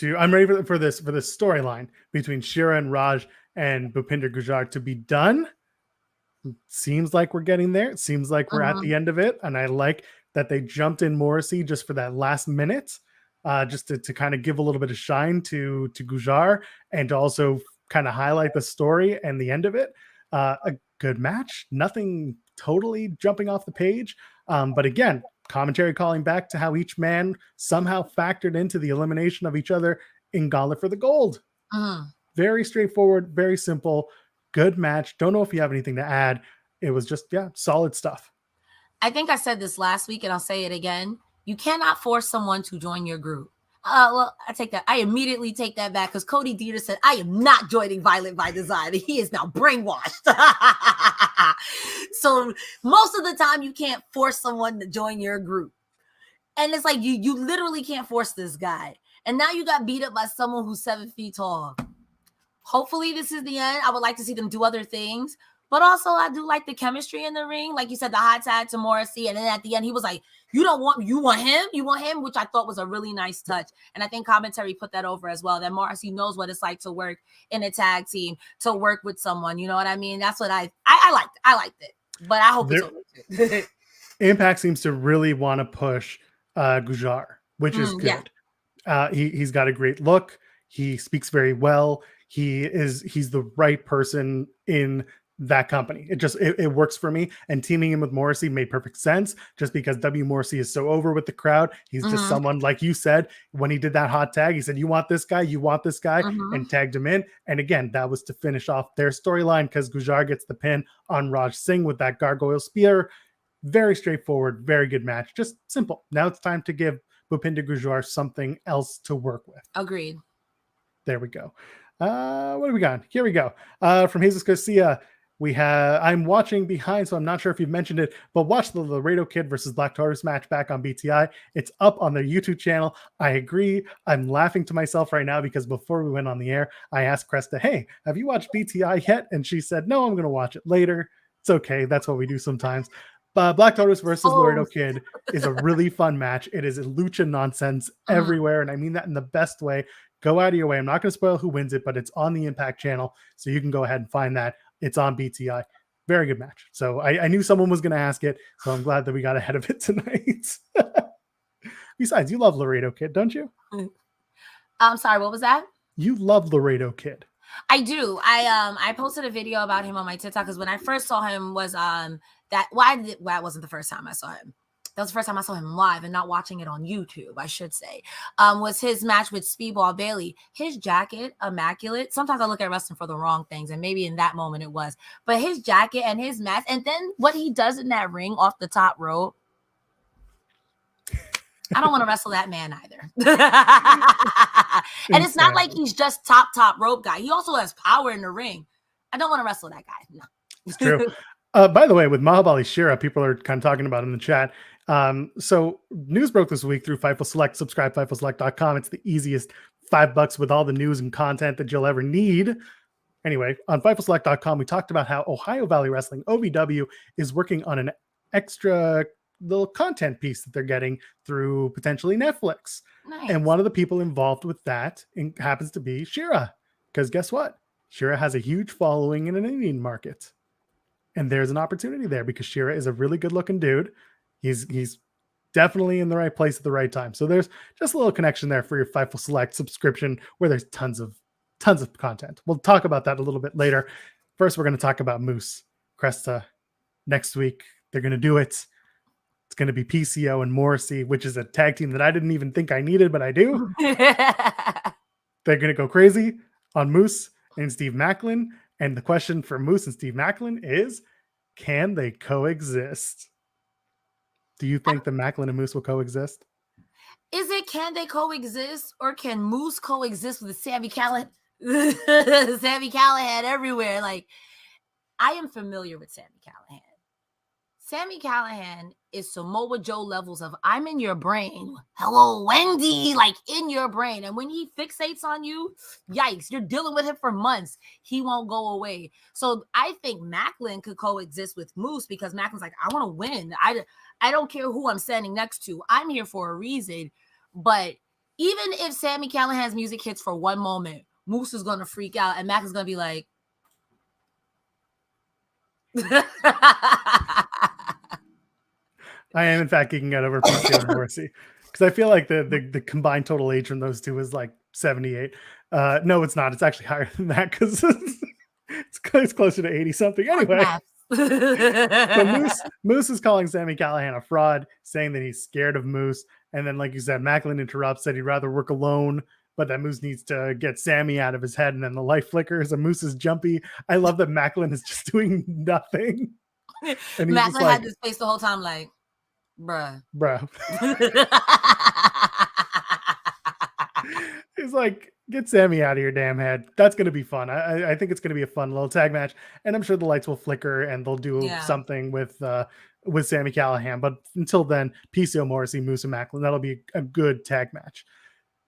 I'm ready for this storyline between Shera and Raj and Bhupinder Gujjar to be done. Seems like we're getting there. It seems like we're at the end of it. And I like that they jumped in Morrissey just for that last minute, just to kind of give a little bit of shine to Gujjar, and to also kind of highlight the story and the end of it. A good match, nothing totally jumping off the page. But again, commentary calling back to how each man somehow factored into the elimination of each other in Gauntlet for the Gold. Very straightforward, very simple, good match. Don't know if you have anything to add. It was just, solid stuff. I think I said this last week, and I'll say it again. You cannot force someone to join your group. Well, I immediately take that back, because Cody Dieter said, I am not joining Violent by Design. He is now brainwashed. So most of the time, you can't force someone to join your group. And it's like you literally can't force this guy. And now you got beat up by someone who's 7 feet tall. Hopefully this is the end. I would like to see them do other things. But also I do like the chemistry in the ring. Like you said, the hot tag to Morrissey. And then at the end, he was like, you want him, which I thought was a really nice touch. And I think commentary put that over as well, that Morrissey knows what it's like to work in a tag team, to work with someone. You know what I mean? That's what I liked. I liked it. But I hope it's over. Impact seems to really want to push Gujjar, which is good. Yeah. He's got a great look. He speaks very well. He's the right person in that company. It works for me. And teaming him with Morrissey made perfect sense, just because W. Morrissey is so over with the crowd. He's just someone, like you said, when he did that hot tag, he said, you want this guy, and tagged him in. And again, that was to finish off their storyline, because Gujjar gets the pin on Raj Singh with that gargoyle spear. Very straightforward, very good match. Just simple. Now it's time to give Bhupinder Gujjar something else to work with. Agreed. There we go. What do we got? Here we go. From Jesus Garcia, I'm watching behind, so I'm not sure if you've mentioned it, but watch the Laredo Kid versus Black Taurus match back on BTI. It's up on their YouTube channel. I agree. I'm laughing to myself right now because before we went on the air, I asked Cresta, hey, have you watched BTI yet? And she said, no, I'm going to watch it later. It's okay. That's what we do sometimes. Black Taurus versus Laredo Kid is a really fun match. It is lucha nonsense everywhere, and I mean that in the best way. Go out of your way. I'm not going to spoil who wins it, but it's on the Impact channel, so you can go ahead and find that. It's on BTI. Very good match. So I knew someone was going to ask it, so I'm glad that we got ahead of it tonight. Besides, you love Laredo Kid, don't you? I'm sorry, what was that? You love Laredo Kid. I do. I posted a video about him on my TikTok, because when I first saw him was that wasn't the first time I saw him. That was the first time I saw him live and not watching it on YouTube, I should say. Was his match with Speedball Bailey. His jacket, immaculate. Sometimes I look at wrestling for the wrong things, and maybe in that moment it was. But his jacket and his mask, and then what he does in that ring off the top rope, I don't want to wrestle that man either. And it's not like he's just top rope guy. He also has power in the ring. I don't want to wrestle that guy. No. It's true. By the way, with Mahabali Shera, people are kind of talking about in the chat. So news broke this week through Fightful Select. Subscribe FightfulSelect.com. It's the easiest $5 with all the news and content that you'll ever need. Anyway, on FightfulSelect.com, we talked about how Ohio Valley Wrestling, OVW, is working on an extra little content piece that they're getting through potentially Netflix. Nice. And one of the people involved with that happens to be Shera. Because guess what? Shera has a huge following in an Indian market. And there's an opportunity there because Shera is a really good looking dude. He's definitely in the right place at the right time. So there's just a little connection there for your Fightful Select subscription where there's tons of content. We'll talk about that a little bit later. First, we're going to talk about Moose Cresta next week. They're going to do it. It's going to be PCO and Morrissey, which is a tag team that I didn't even think I needed, but I do. They're going to go crazy on Moose and Steve Macklin. And the question for Moose and Steve Macklin is, can they coexist? Do you think that Macklin and Moose will coexist? Is it can they coexist, or can Moose coexist with Sami Callihan? Sami Callihan everywhere. Like, I am familiar with Sami Callihan. Sami Callihan is Samoa Joe levels of I'm in your brain. Hello, Wendy, like in your brain. And when he fixates on you, yikes, you're dealing with him for months. He won't go away. So I think Macklin could coexist with Moose because Macklin's like, I want to win. I don't care who I'm standing next to. I'm here for a reason. But even if Sami Callihan's music hits for one moment, Moose is going to freak out and Macklin's going to be like, I am, in fact, geeking out over PCO and Morrissey because I feel like the combined total age from those two is like 78. No, it's not. It's actually higher than that because it's closer to 80 something. Anyway, so Moose is calling Sami Callihan a fraud, saying that he's scared of Moose. And then, like you said, Macklin interrupts, said he'd rather work alone, but that Moose needs to get Sami out of his head. And then the light flickers and Moose is jumpy. I love that Macklin is just doing nothing. And Macklin had this face the whole time like, bruh. He's like, Get Sammy out of your damn head. That's going to be fun. I think it's going to be a fun little tag match, and I'm sure the lights will flicker and they'll do something with Sammy Callahan. But until then, PCO Morrissey, Moose, and Macklin. That'll be a good tag match.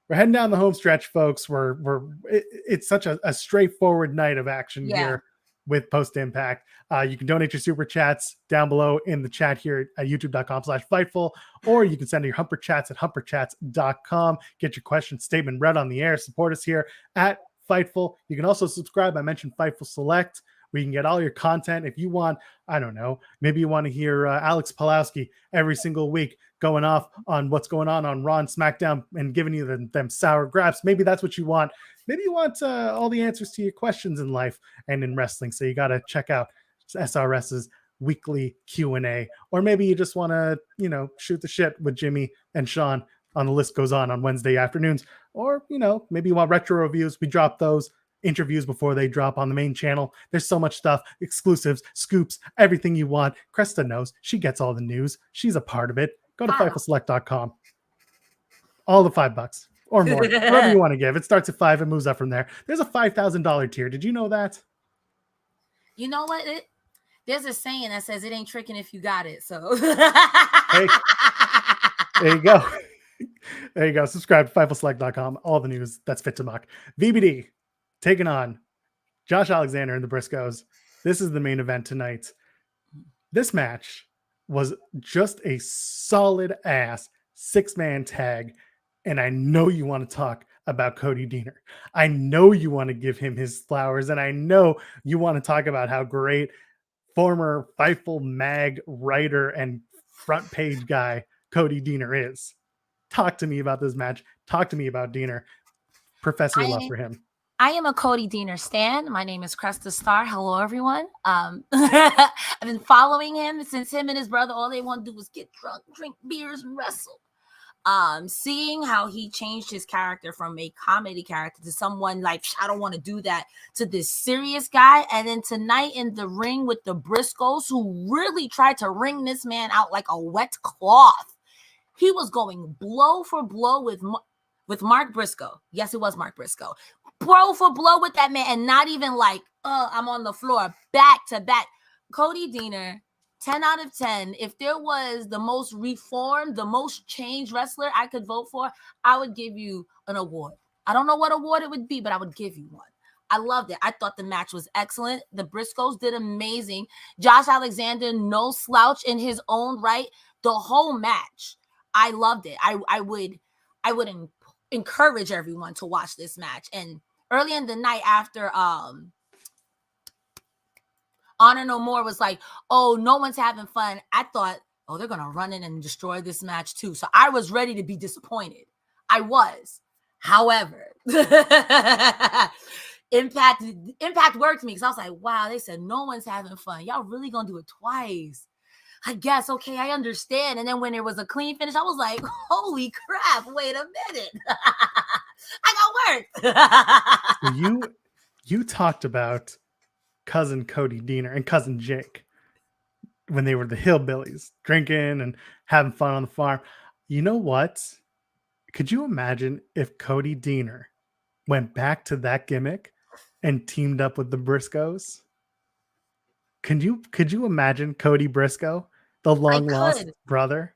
We're heading down the home stretch, folks. It's such a straightforward night of action here with Post Impact. You can donate your super chats down below in the chat here at youtube.com/Fightful, or you can send your Humper chats at humperchats.com. Get your question statement read on the air. Support us here at Fightful. You can also subscribe. I mentioned Fightful Select, where you can get all your content. If you want, I don't know, maybe you want to hear Alex Pulowski every single week going off on what's going on Raw and SmackDown and giving you them sour grapes. Maybe that's what you want. Maybe you want all the answers to your questions in life and in wrestling. So you got to check out SRS's weekly Q&A. Or maybe you just want to, shoot the shit with Jimmy and Sean on The List Goes On Wednesday afternoons. Or, maybe you want retro reviews. We drop those interviews before they drop on the main channel. There's so much stuff, exclusives, scoops, everything you want. Cresta knows. She gets all the news. She's a part of it. Go to FightfulSelect.com. All the $5 or more, whatever you want to give. It starts at $5 and moves up from there. There's a $5,000 tier. Did you know that? You know what? There's a saying that says it ain't tricking if you got it. So hey, there you go. There you go. Subscribe to FightfulSelect.com. All the news that's fit to mock. VBD taking on Josh Alexander and the Briscoes. This is the main event tonight. This match was just a solid ass 6-man tag. And I know you want to talk about Cody Deaner. I know you want to give him his flowers. And I know you want to talk about how great former Fightful mag writer and front page guy Cody Deaner is. Talk to me about this match. Talk to me about Deaner. Profess your love for him. I am a Cody Deaner stan. My name is Cresta Star. Hello, everyone. I've been following him since him and his brother, all they want to do was get drunk, drink beers, and wrestle. Seeing how he changed his character from a comedy character to someone like, I don't want to do that, to this serious guy. And then tonight in the ring with the Briscoes, who really tried to wring this man out like a wet cloth. He was going blow for blow with Mark Briscoe. Yes, it was Mark Briscoe. Blow for blow with that man, and not even like, I'm on the floor, back to back. Cody Deaner, 10 out of 10. If there was the most reformed, the most changed wrestler I could vote for, I would give you an award. I don't know what award it would be, but I would give you one. I loved it. I thought the match was excellent. The Briscoes did amazing. Josh Alexander, no slouch in his own right. The whole match, I loved it. I would encourage everyone to watch this match. And early in the night after Honor No More was like, oh, no one's having fun, I thought, oh, they're going to run in and destroy this match too. So I was ready to be disappointed. I was. However, Impact worked me because I was like, wow, they said no one's having fun. Y'all really going to do it twice? I guess, okay, I understand. And then when it was a clean finish, I was like, holy crap, wait a minute. I got work. You talked about cousin Cody Deaner and cousin Jake when they were the hillbillies, drinking and having fun on the farm. You know what? Could you imagine if Cody Deaner went back to that gimmick and teamed up with the Briscoes? Could you imagine Cody Briscoe, the long lost brother?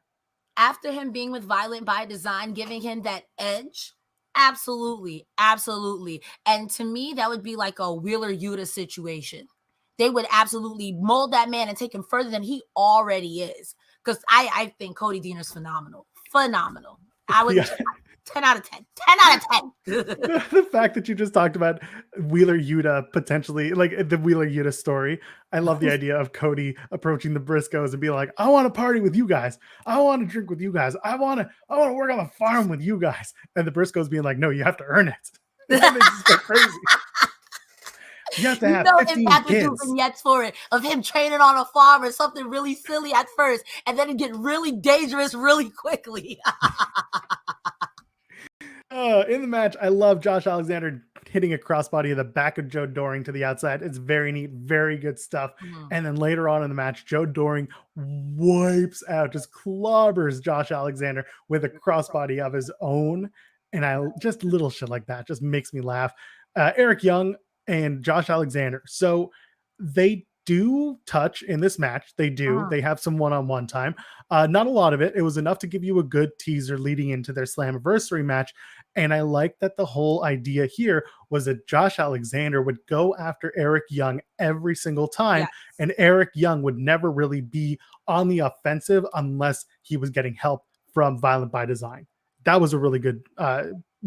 After him being with Violent by Design, giving him that edge? Absolutely. Absolutely. And to me, that would be like a Wheeler Yuta situation. They would absolutely mold that man and take him further than he already is. Because I think Cody Deaner's phenomenal. Phenomenal. I would 10 out of 10. 10 out of 10. The fact that you just talked about Wheeler Yuta potentially, like the Wheeler Yuta story. I love the idea of Cody approaching the Briscoes and be like, I want to party with you guys. I want to drink with you guys. I want to work on the farm with you guys. And the Briscoes being like, no, you have to earn it. That makes it so crazy. You have to have 15 kids. Would do vignettes for it of him training on a farm or something really silly at first, and then it get really dangerous really quickly. In the match, I love Josh Alexander hitting a crossbody of the back of Joe Doring to the outside. It's very neat, very good stuff. Mm-hmm. And then later on in the match, Joe Doring wipes out, just clobbers Josh Alexander with a crossbody of his own. And I just little shit like that just makes me laugh. Eric Young and Josh Alexander. So they do touch in this match. They do. Mhm. They have some one-on-one time. Not a lot of it. It was enough to give you a good teaser leading into their Slammiversary match. And I like that the whole idea here was that Josh Alexander would go after Eric Young every single time. Yes. And Eric Young would never really be on the offensive unless he was getting help from Violent by Design. That was a really good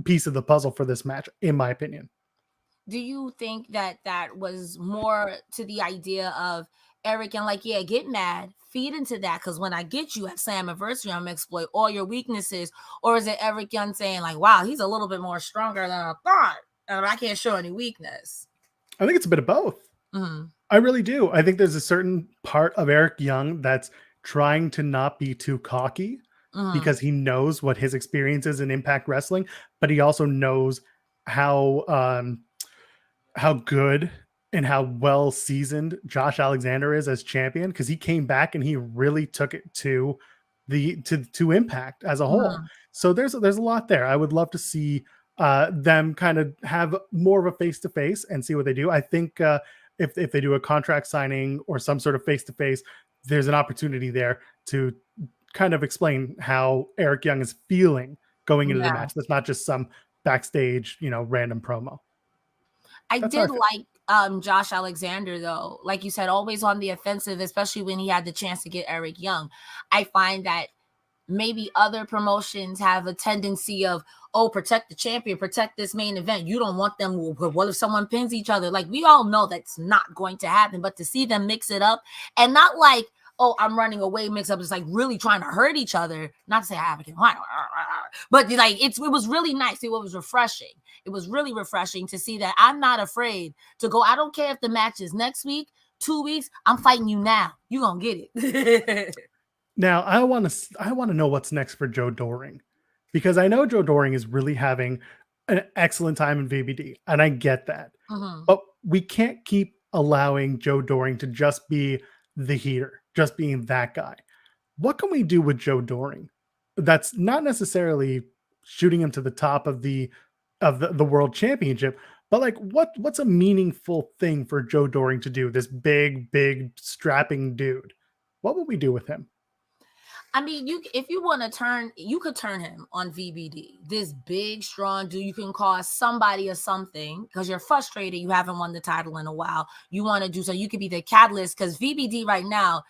piece of the puzzle for this match, in my opinion. Do you think that that was more to the idea of Eric and like, yeah, get mad, feed into that, because when I get you at Slammiversary, I'm gonna exploit all your weaknesses? Or is it Eric Young saying like, wow, he's a little bit more stronger than I thought, and I can't show any weakness? I think it's a bit of both. Mm-hmm. I really do. I think there's a certain part of Eric Young that's trying to not be too cocky because he knows what his experience is in Impact Wrestling, but he also knows how good and how well seasoned Josh Alexander is as champion, because he came back and he really took it to to Impact as a whole. Mm-hmm. So there's a lot there. I would love to see them kind of have more of a face-to-face and see what they do. I think if they do a contract signing or some sort of face-to-face, there's an opportunity there to kind of explain how Eric Young is feeling going into the Yeah. match. That's not just some backstage, random promo. I That's how I did feel. like Josh Alexander, though. Like you said, always on the offensive, especially when he had the chance to get Eric Young. I find that maybe other promotions have a tendency of, oh, protect the champion, protect this main event. You don't want them. What if someone pins each other? Like, we all know that's not going to happen, but to see them mix it up and not like, oh, I'm running away mix up. It's like really trying to hurt each other. Not to say I haven't, but like it was really nice. It was refreshing. It was really refreshing to see that I'm not afraid to go. I don't care if the match is next week, 2 weeks. I'm fighting you now. You gonna get it. Now I want to know what's next for Joe Doring, because I know Joe Doring is really having an excellent time in VBD, and I get that. Mm-hmm. But we can't keep allowing Joe Doring to just be the heater, just being that guy. What can we do with Joe Doring that's not necessarily shooting him to the top of the world championship, but like what's a meaningful thing for Joe Doring to do? This big strapping dude. What would we do with him? I mean, if you want to turn, you could turn him on VBD. This big, strong dude, you can call somebody or something because you're frustrated. You haven't won the title in a while. You want to do so. You could be the catalyst because VBD right now,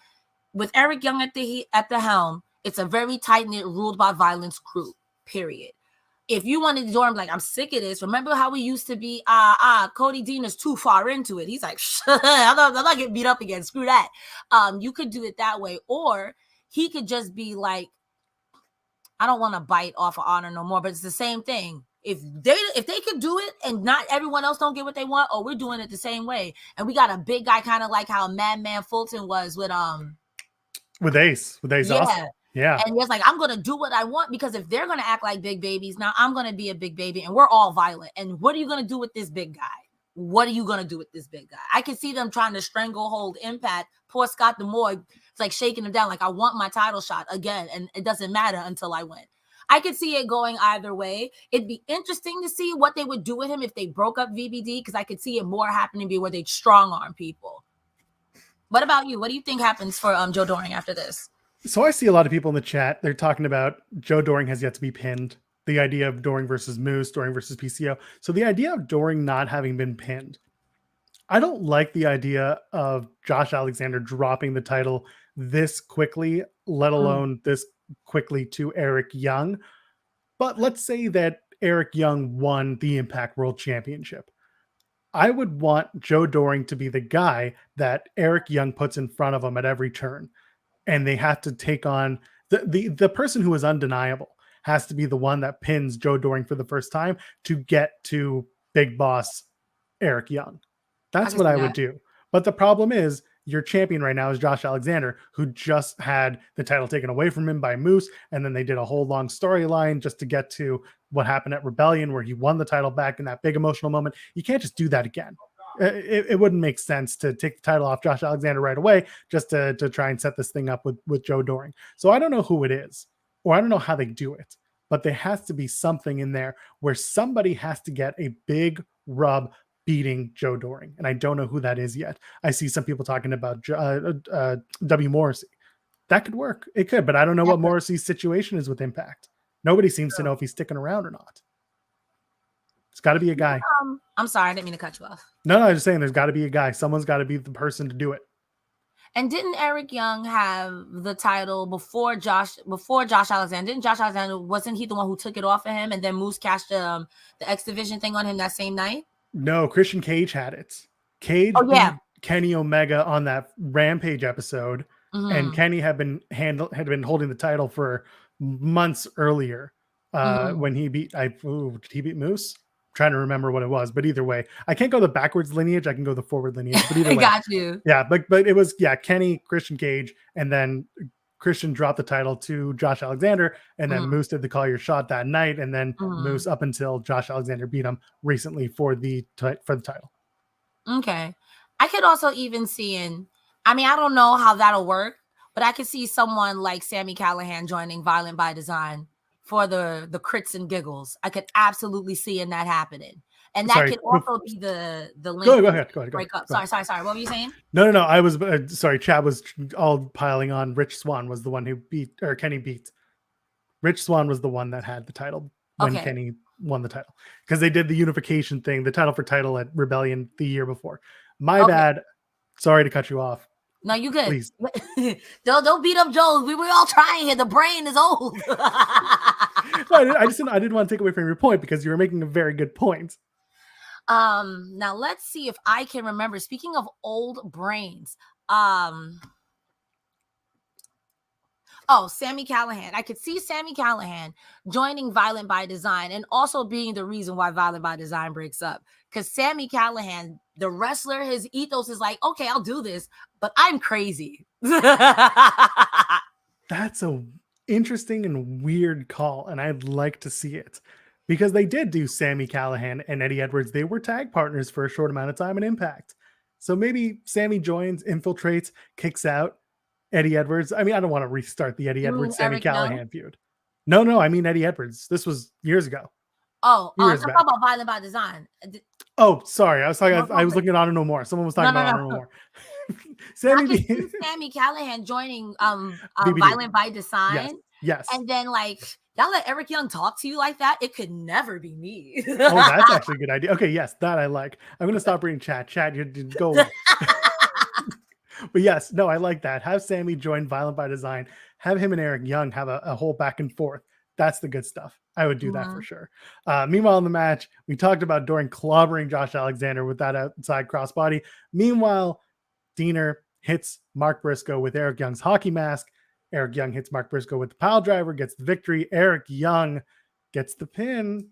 with Eric Young at the helm, it's a very tight knit, ruled by violence crew. Period. If you wanted to do him, like, I'm sick of this. Remember how we used to be, Cody Dean is too far into it. He's like, I'm not getting beat up again. Screw that. You could do it that way, or he could just be like, I don't want to bite off of honor no more, but it's the same thing. If they could do it and not everyone else don't get what they want, we're doing it the same way. And we got a big guy, kind of like how Madman Fulton was with Ace yeah. Austin. Yeah. And it's like, I'm going to do what I want, because if they're going to act like big babies, now I'm going to be a big baby and we're all violent. And what are you going to do with this big guy? What are you going to do with this big guy? I can see them trying to stranglehold Impact. Poor Scott D'Amore, it's like shaking him down. Like, I want my title shot again. And it doesn't matter until I win. I could see it going either way. It'd be interesting to see what they would do with him if they broke up VBD, because I could see it more happening where they'd strong arm people. What about you? What do you think happens for Joe Doring after this? So I see a lot of people in the chat. They're talking about Joe Doring has yet to be pinned. The idea of Doring versus Moose, Doring versus PCO. So the idea of Doring not having been pinned. I don't like the idea of Josh Alexander dropping the title this quickly, let alone this quickly to Eric Young. But let's say that Eric Young won the Impact World Championship. I would want Joe Doring to be the guy that Eric Young puts in front of him at every turn. And they have to take on the person who is undeniable has to be the one that pins Joe Doring for the first time to get to Big Boss Eric Young. That's what I would do. But the problem is your champion right now is Josh Alexander, who just had the title taken away from him by Moose. And then they did a whole long storyline just to get to what happened at Rebellion, where he won the title back in that big emotional moment. You can't just do that again. It wouldn't make sense to take the title off Josh Alexander right away just to try and set this thing up with Joe Doring. So I don't know who it is, or I don't know how they do it. but there has to be something in there where somebody has to get a big rub beating Joe Doring. And I don't know who that is yet. I see some people talking about W. Morrissey. That could work. It could, but I don't know what Morrissey's situation is with Impact. Nobody seems to know if he's sticking around or not. It's got to be a guy. I'm sorry, I didn't mean to cut you off. No, I'm just saying there's got to be a guy. Someone's got to be the person to do it. And didn't Eric Young have the title before Josh Alexander? Didn't Josh Alexander, wasn't he the one who took it off of him and then Moose cashed the X Division thing on him that same night? No, Christian Cage had it. Cage beat Kenny Omega on that Rampage episode, and Kenny had been holding the title for months earlier when he beat did he beat Moose? Trying to remember what it was, but either way, I can't go the backwards lineage. I can go the forward lineage, but either way, got you. Yeah, but it was Kenny, Christian Cage, and then Christian dropped the title to Josh Alexander, and then Moose did the call your shot that night, and then Moose up until Josh Alexander beat him recently for the title. Okay, I could also even see I don't know how that'll work, but I could see someone like Sami Callihan joining Violent by Design for the crits and giggles. I could absolutely see that happening. And that could also be the link. Go ahead. Break up. Sorry. What were you saying? No. I was sorry. Chad was all piling on. Rich Swann was the one who Kenny beat. Rich Swann was the one that had the title when Kenny won the title, because they did the unification thing, the title for title at Rebellion the year before. My bad. Sorry to cut you off. No, you good. Please. don't beat up Joel. We were all trying here. The brain is old. I didn't want to take away from your point, because you were making a very good point. Now let's see if I can remember. Speaking of old brains, Sami Callihan. I could see Sami Callihan joining Violent by Design and also being the reason why Violent by Design breaks up. Because Sami Callihan, the wrestler, his ethos is like, okay, I'll do this, but I'm crazy. That's a interesting and weird call, and I'd like to see it, because they did do Sami Callihan and Eddie Edwards. They were tag partners for a short amount of time in Impact. So maybe Sami joins, infiltrates, kicks out Eddie Edwards. I don't want to restart the Eddie Edwards Sami Callihan feud. No, I mean Eddie Edwards. This was years ago. I'm talking about Violent by Design. Oh, sorry. I was talking. I was looking at Honor No More. Someone was talking about Honor No More. Sami Callihan joining Violent by Design. Yes. And then y'all let Eric Young talk to you like that? It could never be me. Oh, that's actually a good idea. Okay, yes, that I like. I'm gonna stop reading chat. Chat, you go. But yes, no, I like that. Have Sami join Violent by Design. Have him and Eric Young have a whole back and forth. That's the good stuff. I would do that for sure. Meanwhile, in the match, we talked about Doring clobbering Josh Alexander with that outside crossbody. Meanwhile, Diener hits Mark Briscoe with Eric Young's hockey mask. Eric Young hits Mark Briscoe with the pile driver, gets the victory. Eric Young gets the pin.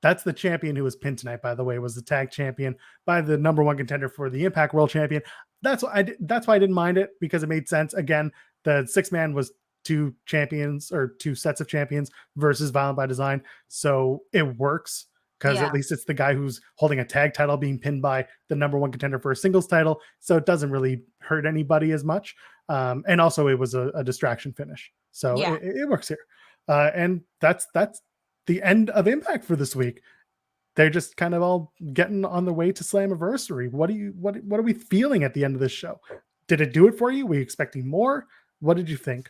That's the champion who was pinned tonight, by the way, was the tag champion by the number one contender for the Impact World Champion. That's why I didn't mind it, because it made sense. Again, the 6-man was two sets of champions versus Violent by Design. So it works, because at least it's the guy who's holding a tag title being pinned by the number one contender for a singles title. So it doesn't really hurt anybody as much. And also it was a distraction finish. So it works here. And that's the end of Impact for this week. They're just kind of all getting on the way to Slammiversary. What are we feeling at the end of this show? Did it do it for you? Were you expecting more? What did you think?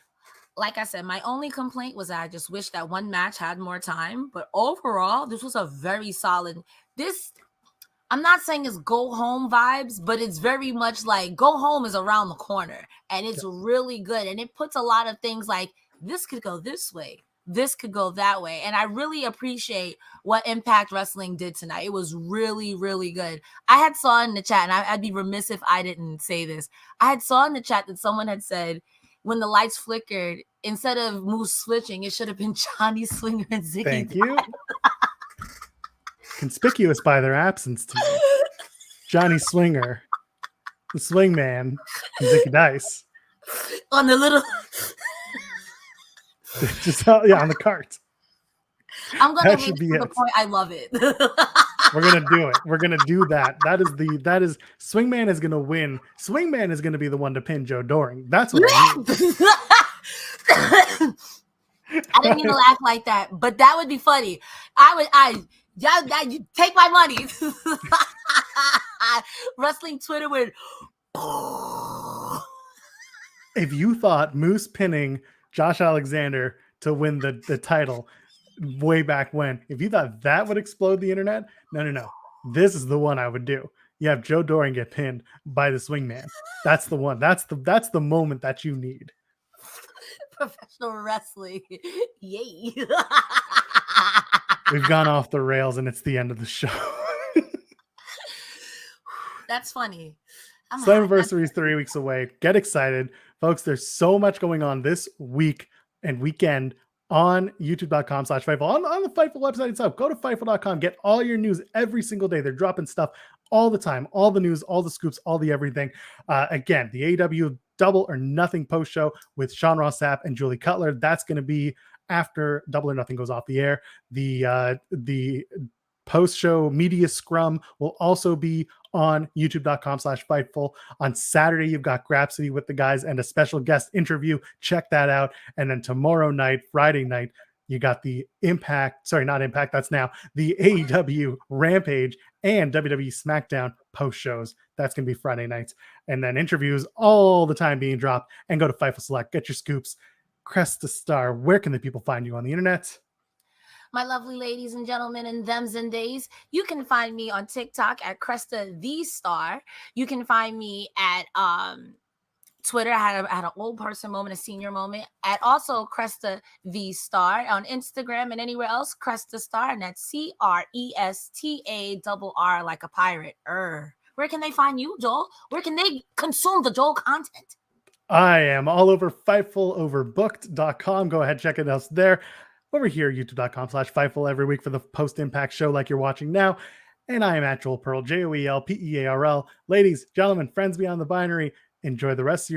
Like I said, my only complaint was that I just wish that one match had more time. But overall, this was a very solid. I'm not saying it's go home vibes, but it's very much like go home is around the corner. And it's really good. And it puts a lot of things like, this could go this way. This could go that way. And I really appreciate what Impact Wrestling did tonight. It was really, really good. I had saw in the chat, and I'd be remiss if I didn't say this. I had saw in the chat that someone had said, when the lights flickered, instead of Moose switching, it should have been Johnny Swinger and Ziggy. Thank you. Conspicuous by their absence tonight. Johnny Swinger, the Swing Man, and Zicky Dice. On the little... Just on the cart. I'm gonna hate to the point I love it. We're gonna do it. We're gonna do that. That is Swingman is gonna win. Swingman is gonna be the one to pin Joe Doring. That's what I mean. I didn't mean to laugh like that, but that would be funny. You take my money. Wrestling Twitter would. If you thought Moose pinning Josh Alexander to win the title way back when, if you thought that would explode the internet, no. This is the one I would do. You have Joe Doring get pinned by the Swingman. That's the one. That's the moment that you need. Professional wrestling. Yay. We've gone off the rails and it's the end of the show. That's funny. Slammiversary is 3 weeks away. Get excited. Folks, there's so much going on this week and weekend on youtube.com/Fightful. On the Fightful website itself, go to Fightful.com. Get all your news every single day. They're dropping stuff all the time. All the news, all the scoops, all the everything. Again, the AEW Double or Nothing post show with Sean Ross Sapp and Julie Cutler. That's going to be after Double or Nothing goes off the air. The post-show media scrum will also be on youtube.com/Fightful. On Saturday, you've got Grapsity with the guys and a special guest interview. Check that out. And then tomorrow night, Friday night, you got the that's now the AEW Rampage and WWE SmackDown post shows. That's going to be Friday nights. And then interviews all the time being dropped. And go to Fightful Select. Get your scoops. Cresta Star, where can the people find you on the internet? My lovely ladies and gentlemen and thems and days, you can find me on TikTok at Cresta the Star. You can find me at Twitter. I had an old person moment, a senior moment, at also Cresta the Star. On Instagram and anywhere else, Cresta Star, and that's CRESTARR like a pirate. Where can they find you, Joel? Where can they consume the Joel content? I am all over Fightful, overbooked.com. Go ahead, check it out there. Over here, youtube.com/Fightful every week for the post-impact show like you're watching now. And I am at Joel Pearl, JoelPearl. Ladies, gentlemen, friends beyond the binary, enjoy the rest of your